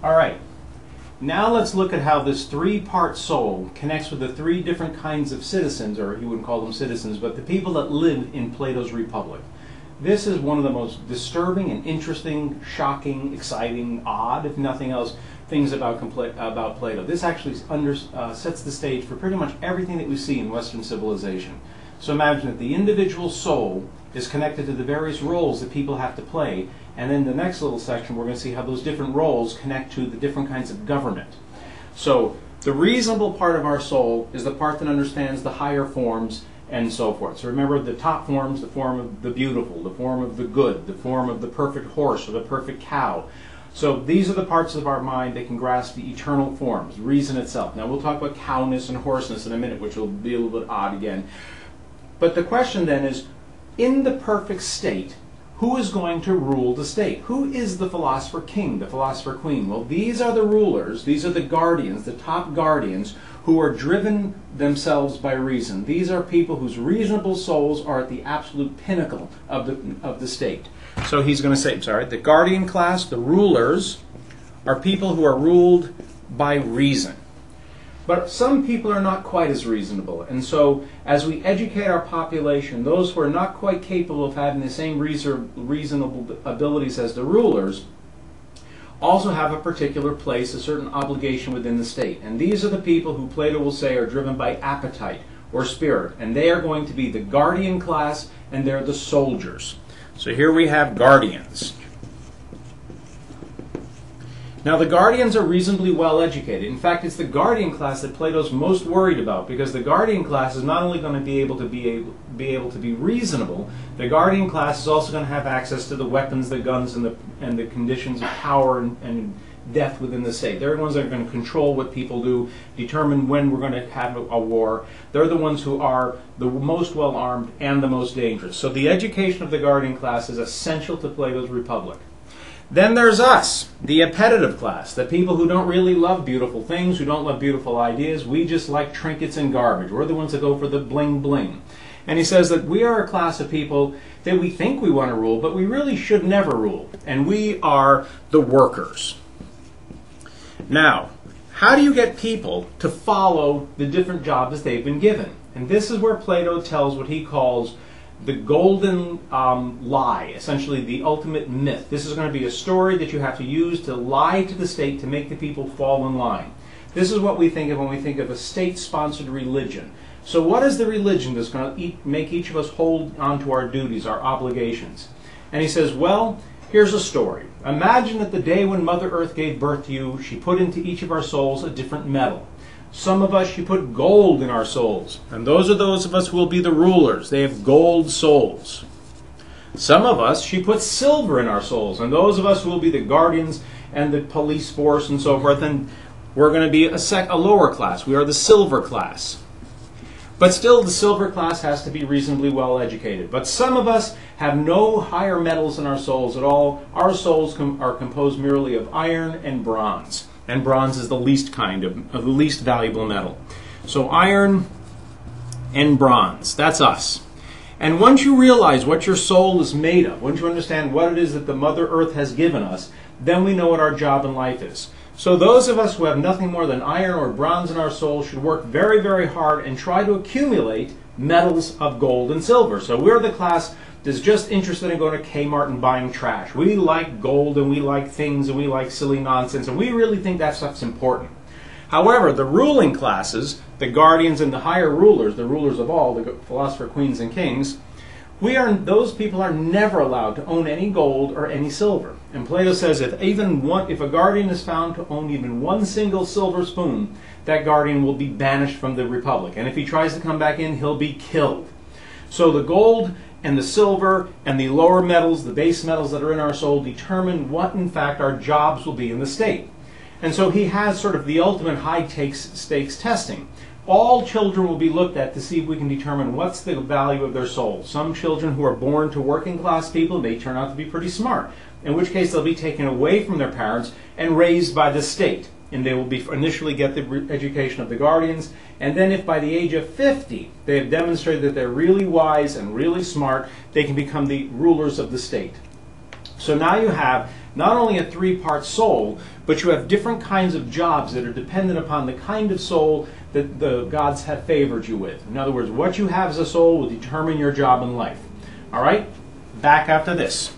All right, now let's look at how this three-part soul connects with the three different kinds of citizens, or you wouldn't call them citizens, but the people that live in Plato's Republic. This is one of the most disturbing and interesting, shocking, exciting, odd, if nothing else, things about Plato. This actually sets the stage for pretty much everything that we see in Western civilization. So imagine that the individual soul is connected to the various roles that people have to play, and then the next little section we're going to see how those different roles connect to the different kinds of government. So the reasonable part of our soul is the part that understands the higher forms and so forth. So remember, the top forms, the form of the beautiful, the form of the good, the form of the perfect horse or the perfect cow. So these are the parts of our mind that can grasp the eternal forms, reason itself. Now we'll talk about cowness and horseness in a minute, which will be a little bit odd again. But the question then is, in the perfect state, who is going to rule the state? Who is the philosopher king, the philosopher queen? Well, these are the rulers, these are the guardians, the top guardians, who are driven themselves by reason. These are people whose reasonable souls are at the absolute pinnacle of the state. So he's going to say, the guardian class, the rulers, are people who are ruled by reason. But some people are not quite as reasonable. And so as we educate our population, those who are not quite capable of having the same reasonable abilities as the rulers also have a particular place, a certain obligation within the state. And these are the people who Plato will say are driven by appetite or spirit. And they are going to be the guardian class, and they're the soldiers. So here we have guardians. Now the guardians are reasonably well educated. In fact, it's the guardian class that Plato's most worried about, because the guardian class is not only going to be able to be reasonable, the guardian class is also going to have access to the weapons, the guns, and the conditions of power and death within the state. They're the ones that are going to control what people do, determine when we're going to have a war. They're the ones who are the most well-armed and the most dangerous. So the education of the guardian class is essential to Plato's Republic. Then there's us, the appetitive class, the people who don't really love beautiful things, who don't love beautiful ideas. We just like trinkets and garbage. We're the ones that go for the bling bling. And he says that we are a class of people that we think we want to rule, but we really should never rule. And we are the workers. Now, how do you get people to follow the different jobs they've been given? And this is where Plato tells what he calls the golden lie, essentially the ultimate myth. This is going to be a story that you have to use to lie to the state to make the people fall in line. This is what we think of when we think of a state-sponsored religion. So what is the religion that's going to make each of us hold on to our duties, our obligations? And he says, well, here's a story. Imagine that the day when Mother Earth gave birth to you, she put into each of our souls a different metal. Some of us, she put gold in our souls, and those are those of us who will be the rulers. They have gold souls. Some of us, she put silver in our souls, and those of us who will be the guardians and the police force and so forth, and we're going to be a lower class. We are the silver class. But still, the silver class has to be reasonably well educated. But some of us have no higher metals in our souls at all. Our souls are composed merely of iron and bronze. And bronze is the least the least valuable metal. So iron and bronze, that's us. And once you realize what your soul is made of, once you understand what it is that the Mother Earth has given us, then we know what our job in life is. So those of us who have nothing more than iron or bronze in our soul should work very, very hard and try to accumulate metals of gold and silver. So we're the class that's just interested in going to Kmart and buying trash. We like gold, and we like things, and we like silly nonsense, and we really think that stuff's important. However, the ruling classes, the guardians and the higher rulers, the rulers of all, the philosopher queens and kings, those people are never allowed to own any gold or any silver. And Plato says if a guardian is found to own even one single silver spoon, that guardian will be banished from the republic. And if he tries to come back in, he'll be killed. So the gold and the silver and the lower metals, the base metals that are in our soul, determine what in fact our jobs will be in the state. And so he has sort of the ultimate high-stakes testing. All children will be looked at to see if we can determine what's the value of their soul. Some children who are born to working class people may turn out to be pretty smart, in which case they'll be taken away from their parents and raised by the state. And they will initially get the education of the guardians, and then if by the age of 50 they have demonstrated that they're really wise and really smart, they can become the rulers of the state. So now you have not only a three-part soul, but you have different kinds of jobs that are dependent upon the kind of soul that the gods have favored you with. In other words, what you have as a soul will determine your job in life. All right? Back after this.